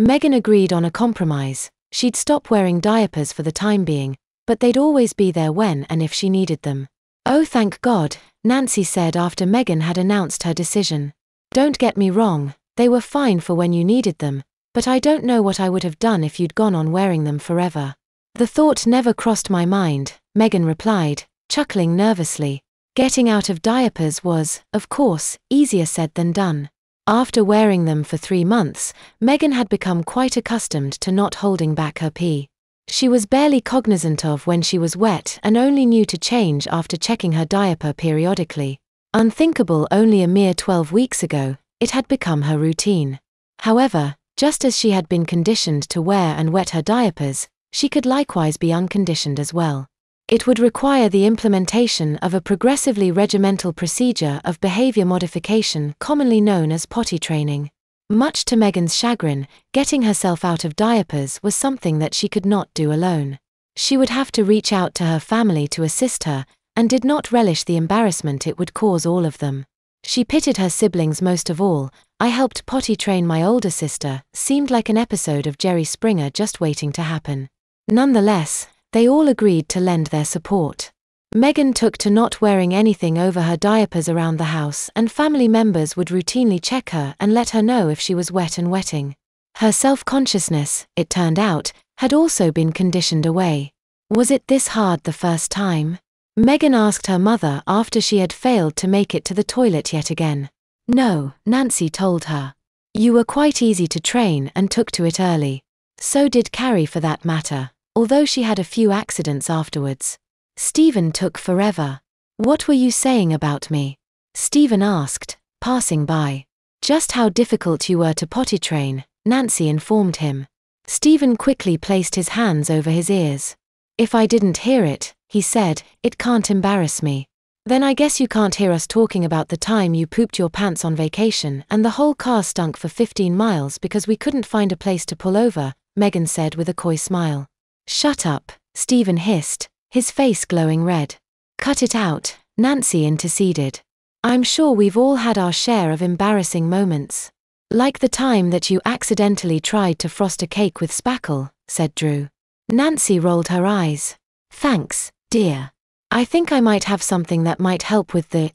Megan agreed on a compromise. She'd stop wearing diapers for the time being, but they'd always be there when and if she needed them. "Oh, thank God," Nancy said after Megan had announced her decision. "Don't get me wrong, they were fine for when you needed them, but I don't know what I would have done if you'd gone on wearing them forever." "The thought never crossed my mind," Megan replied, chuckling nervously. Getting out of diapers was, of course, easier said than done. After wearing them for 3 months, Megan had become quite accustomed to not holding back her pee. She was barely cognizant of when she was wet and only knew to change after checking her diaper periodically. Unthinkable only a mere 12 weeks ago, it had become her routine. However, just as she had been conditioned to wear and wet her diapers, she could likewise be unconditioned as well. It would require the implementation of a progressively regimental procedure of behavior modification commonly known as potty training. Much to Megan's chagrin, getting herself out of diapers was something that she could not do alone. She would have to reach out to her family to assist her, and did not relish the embarrassment it would cause all of them. She pitied her siblings most of all. "I helped potty train my older sister," seemed like an episode of Jerry Springer just waiting to happen. Nonetheless, they all agreed to lend their support. Megan took to not wearing anything over her diapers around the house, and family members would routinely check her and let her know if she was wet and wetting. Her self-consciousness, it turned out, had also been conditioned away. Was it this hard the first time? Megan asked her mother after she had failed to make it to the toilet yet again. "No," Nancy told her. "You were quite easy to train and took to it early. So did Carrie for that matter, although she had a few accidents afterwards. Stephen took forever." "What were you saying about me?" Stephen asked, passing by. "Just how difficult you were to potty train," Nancy informed him. Stephen quickly placed his hands over his ears. "If I didn't hear it," he said, "it can't embarrass me." "Then I guess you can't hear us talking about the time you pooped your pants on vacation and the whole car stunk for 15 miles because we couldn't find a place to pull over," Megan said with a coy smile. "Shut up," Stephen hissed, his face glowing red. "Cut it out," Nancy interceded. "I'm sure we've all had our share of embarrassing moments. Like the time that you accidentally tried to frost a cake with spackle," said Drew. Nancy rolled her eyes. "Thanks, dear. I think I might have something that might help with the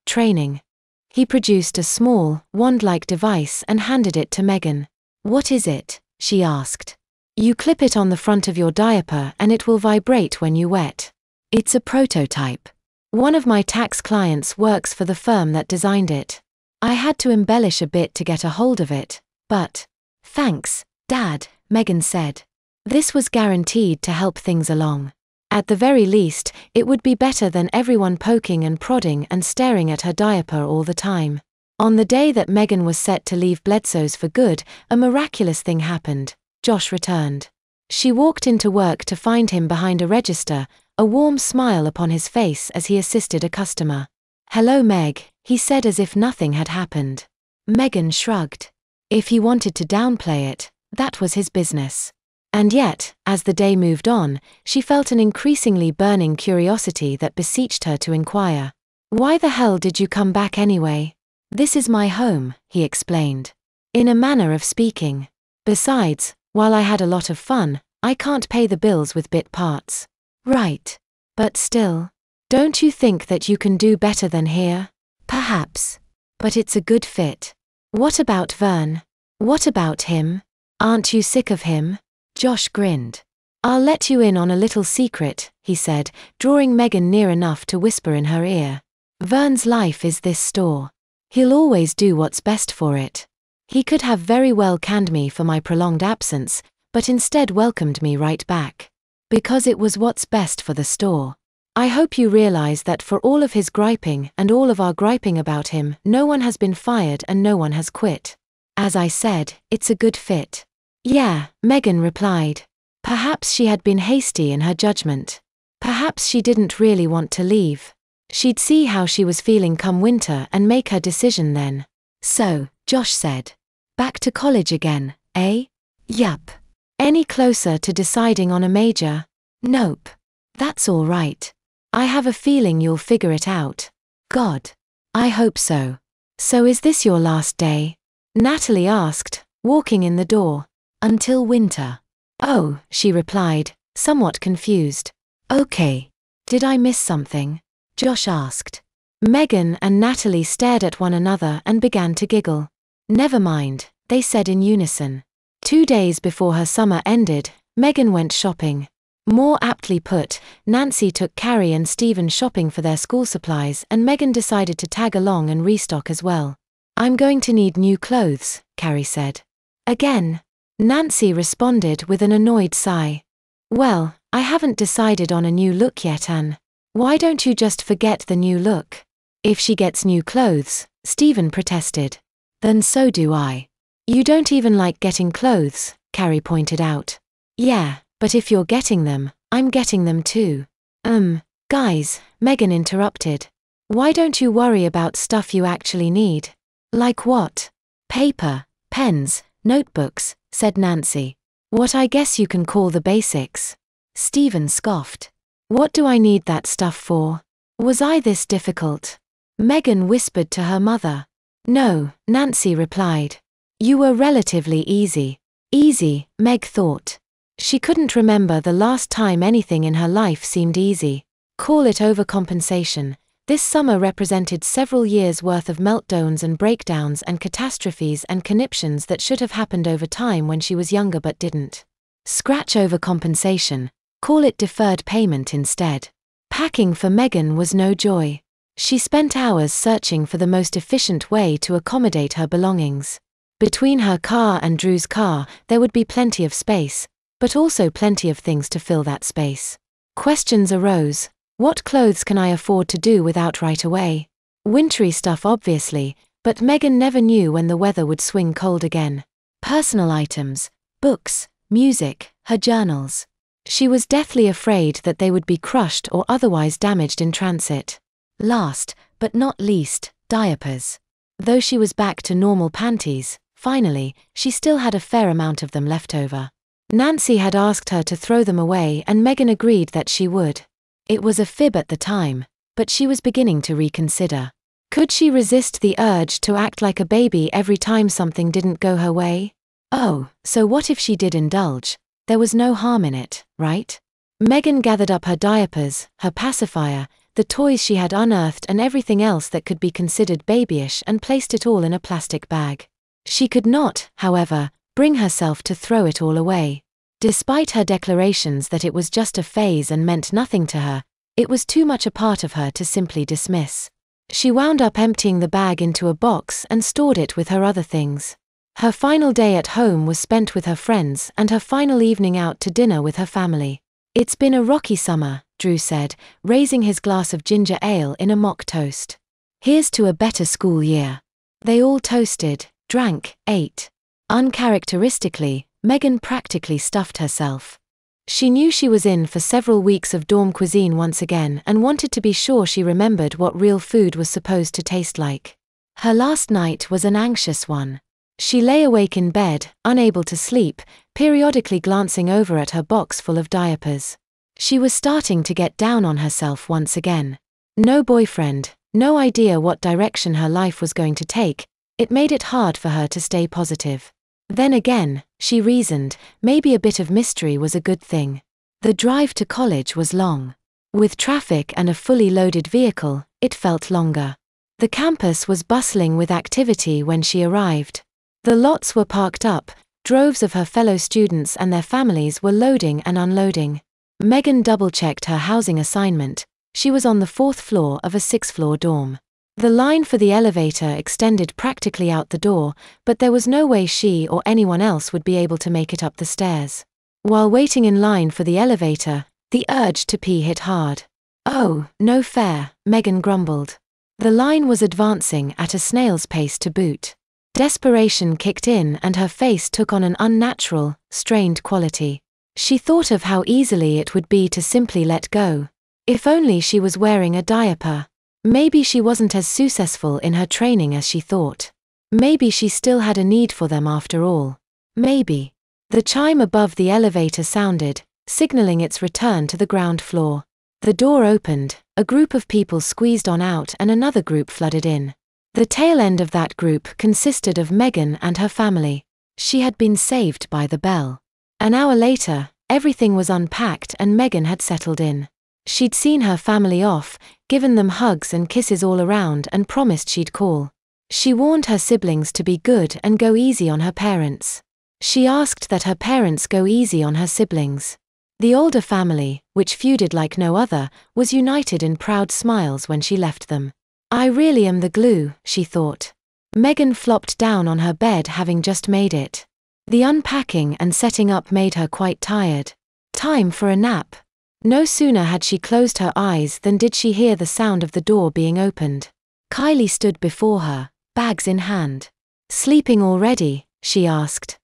training." He produced a small, wand-like device and handed it to Megan. "What is it?" she asked. "You clip it on the front of your diaper and it will vibrate when you wet. It's a prototype. One of my tax clients works for the firm that designed it. I had to embellish a bit to get a hold of it, but..." "Thanks, Dad," Megan said. This was guaranteed to help things along. At the very least, it would be better than everyone poking and prodding and staring at her diaper all the time. On the day that Megan was set to leave Bledsoe's for good, a miraculous thing happened. Josh returned. She walked into work to find him behind a register, a warm smile upon his face as he assisted a customer. "Hello, Meg," he said as if nothing had happened. Megan shrugged. If he wanted to downplay it, that was his business. And yet, as the day moved on, she felt an increasingly burning curiosity that beseeched her to inquire. "Why the hell did you come back anyway?" "This is my home," he explained. In a manner of speaking. "Besides, while I had a lot of fun, I can't pay the bills with bit parts." "Right. But still, don't you think that you can do better than here?" "Perhaps. But it's a good fit." "What about Vern? What about him? Aren't you sick of him?" Josh grinned. "I'll let you in on a little secret," he said, drawing Megan near enough to whisper in her ear. "Vern's life is this store. He'll always do what's best for it. He could have very well canned me for my prolonged absence, but instead welcomed me right back. Because it was what's best for the store. I hope you realize that for all of his griping and all of our griping about him, no one has been fired and no one has quit. As I said, it's a good fit." "Yeah," Megan replied. Perhaps she had been hasty in her judgment. Perhaps she didn't really want to leave. She'd see how she was feeling come winter and make her decision then. "So," Josh said. "Back to college again, eh?" "Yup. Any closer to deciding on a major?" "Nope. That's all right. I have a feeling you'll figure it out." "God. I hope so." "So is this your last day?" Natalie asked, walking in the door. Until winter. Oh, she replied, somewhat confused. Okay. Did I miss something? Josh asked. Megan and Natalie stared at one another and began to giggle. Never mind, they said in unison. 2 days before her summer ended, Megan went shopping. More aptly put, Nancy took Carrie and Stephen shopping for their school supplies, and Megan decided to tag along and restock as well. I'm going to need new clothes, Carrie said. Again? Nancy responded with an annoyed sigh. Well, I haven't decided on a new look yet, Anne. Why don't you just forget the new look? If she gets new clothes, Stephen protested. Then so do I. You don't even like getting clothes, Carrie pointed out. Yeah, but if you're getting them, I'm getting them too. Guys, Megan interrupted. Why don't you worry about stuff you actually need? Like what? Paper, pens, notebooks, said Nancy. What I guess you can call the basics. Stephen scoffed. What do I need that stuff for? Was I this difficult? Megan whispered to her mother. No, Nancy replied. You were relatively easy. Easy, Meg thought. She couldn't remember the last time anything in her life seemed easy. Call it overcompensation. This summer represented several years' worth of meltdowns and breakdowns and catastrophes and conniptions that should have happened over time when she was younger but didn't. Scratch overcompensation. Call it deferred payment instead. Packing for Megan was no joy. She spent hours searching for the most efficient way to accommodate her belongings. Between her car and Drew's car, there would be plenty of space, but also plenty of things to fill that space. Questions arose. What clothes can I afford to do without right away? Wintry stuff obviously, but Megan never knew when the weather would swing cold again. Personal items, books, music, her journals. She was deathly afraid that they would be crushed or otherwise damaged in transit. Last, but not least, diapers. Though she was back to normal panties, finally, she still had a fair amount of them left over. Nancy had asked her to throw them away and Megan agreed that she would. It was a fib at the time, but she was beginning to reconsider. Could she resist the urge to act like a baby every time something didn't go her way? Oh, so what if she did indulge? There was no harm in it, right? Megan gathered up her diapers, her pacifier, the toys she had unearthed and everything else that could be considered babyish and placed it all in a plastic bag. She could not, however, bring herself to throw it all away. Despite her declarations that it was just a phase and meant nothing to her, it was too much a part of her to simply dismiss. She wound up emptying the bag into a box and stored it with her other things. Her final day at home was spent with her friends and her final evening out to dinner with her family. It's been a rocky summer, Drew said, raising his glass of ginger ale in a mock toast. Here's to a better school year. They all toasted, drank, ate. Uncharacteristically, Megan practically stuffed herself. She knew she was in for several weeks of dorm cuisine once again and wanted to be sure she remembered what real food was supposed to taste like. Her last night was an anxious one. She lay awake in bed, unable to sleep, periodically glancing over at her box full of diapers. She was starting to get down on herself once again. No boyfriend, no idea what direction her life was going to take. It made it hard for her to stay positive. Then again, she reasoned, maybe a bit of mystery was a good thing. The drive to college was long. With traffic and a fully loaded vehicle, it felt longer. The campus was bustling with activity when she arrived. The lots were parked up, droves of her fellow students and their families were loading and unloading. Megan double-checked her housing assignment. She was on the 4th floor of a 6-floor dorm. The line for the elevator extended practically out the door, but there was no way she or anyone else would be able to make it up the stairs. While waiting in line for the elevator, the urge to pee hit hard. Oh, no fair, Megan grumbled. The line was advancing at a snail's pace to boot. Desperation kicked in and her face took on an unnatural, strained quality. She thought of how easily it would be to simply let go. If only she was wearing a diaper. Maybe she wasn't as successful in her training as she thought. Maybe she still had a need for them after all. Maybe. The chime above the elevator sounded, signaling its return to the ground floor. The door opened, a group of people squeezed on out and another group flooded in. The tail end of that group consisted of Megan and her family. She had been saved by the bell. An hour later, everything was unpacked and Megan had settled in. She'd seen her family off, given them hugs and kisses all around and promised she'd call. She warned her siblings to be good and go easy on her parents. She asked that her parents go easy on her siblings. The older family, which feuded like no other, was united in proud smiles when she left them. I really am the glue, she thought. Megan flopped down on her bed having just made it. The unpacking and setting up made her quite tired. Time for a nap. No sooner had she closed her eyes than did she hear the sound of the door being opened. Kylie stood before her, bags in hand. Sleeping already? She asked.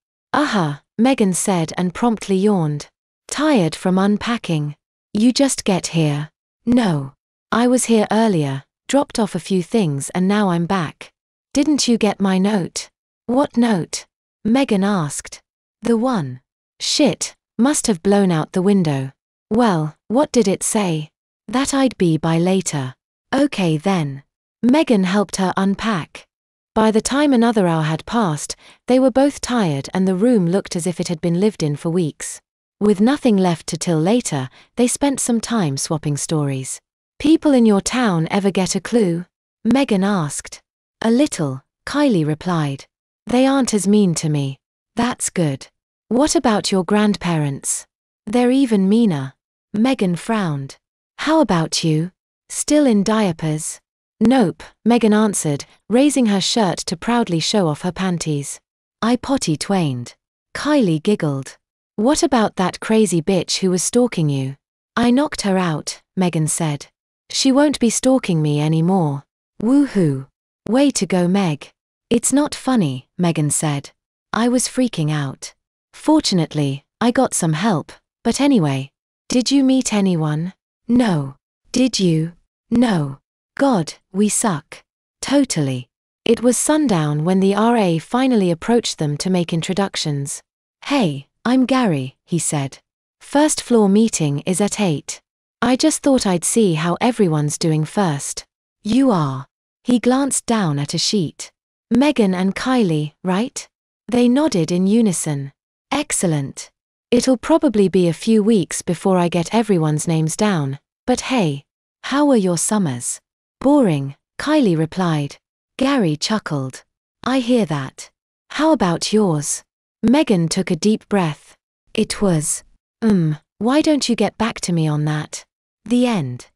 Megan said and promptly yawned. Tired from unpacking? You just get here. No. I was here earlier, dropped off a few things and now I'm back. Didn't you get my note? What note? Megan asked. The one. Shit, must have blown out the window. Well, what did it say? That I'd be by later. Okay then. Megan helped her unpack. By the time another hour had passed, they were both tired and the room looked as if it had been lived in for weeks. With nothing left to till later, they spent some time swapping stories. People in your town ever get a clue? Megan asked. A little, Kylie replied. They aren't as mean to me. That's good. What about your grandparents? They're even meaner. Megan frowned. How about you? Still in diapers? Nope, Megan answered, raising her shirt to proudly show off her panties. I potty twained. Kylie giggled. What about that crazy bitch who was stalking you? I knocked her out, Megan said. She won't be stalking me anymore. Woohoo. Way to go, Meg. It's not funny, Megan said. I was freaking out. Fortunately, I got some help, but anyway. Did you meet anyone? No. Did you? No. God, we suck. Totally. It was sundown when the RA finally approached them to make introductions. Hey, I'm Gary, he said. First floor meeting is at 8. I just thought I'd see how everyone's doing first. You are. He glanced down at a sheet. Megan and Kylie, right? They nodded in unison. Excellent. It'll probably be a few weeks before I get everyone's names down, but hey, how were your summers? Boring, Kylie replied. Gary chuckled. I hear that. How about yours? Megan took a deep breath. It was. Why don't you get back to me on that? The end.